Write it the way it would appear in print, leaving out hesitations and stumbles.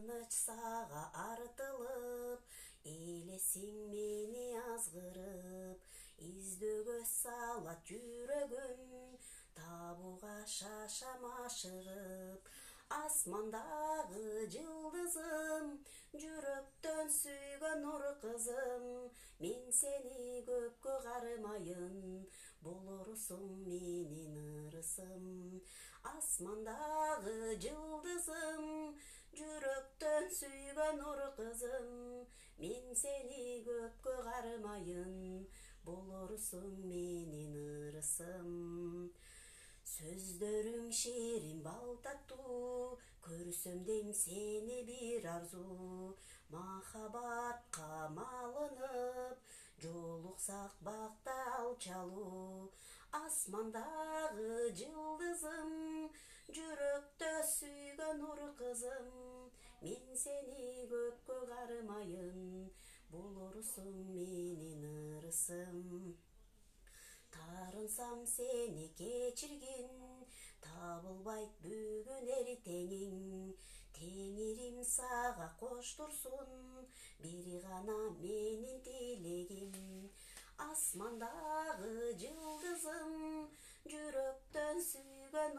тыныч сага артылып, элесиң мени азгырып, издөгө салат жүрөгүм, табууга шашам ашыгып. Асмандагы жылдызым, жүрөктөн сүйгөн нур кызым, мен сени көпкө кармайын, болорсуң менин ырысым. Асмандагы жылдызым, жүрөктөн сүйгөн нур кызым, мен сени көпкө кармайын, болорсуң менин ырысым. Сөздөрүң шерин бал таттуу, көрсөм дейм сени бир арзуу. Махабатка малынып, жолуксак бакта алчалуу. Асмандагы жылдызым, жүрөктө сүйгөн нур кызым, мен сени көпкө кармайын, болорсуң менин ырысым. Тарынсам сени кечиргин, табылбайт бүгүн эртеңиң. Теңирим сага коштурсун, бир гана менин тилегим. Асмандагы жылдызым, жүрөктөн сүйгөн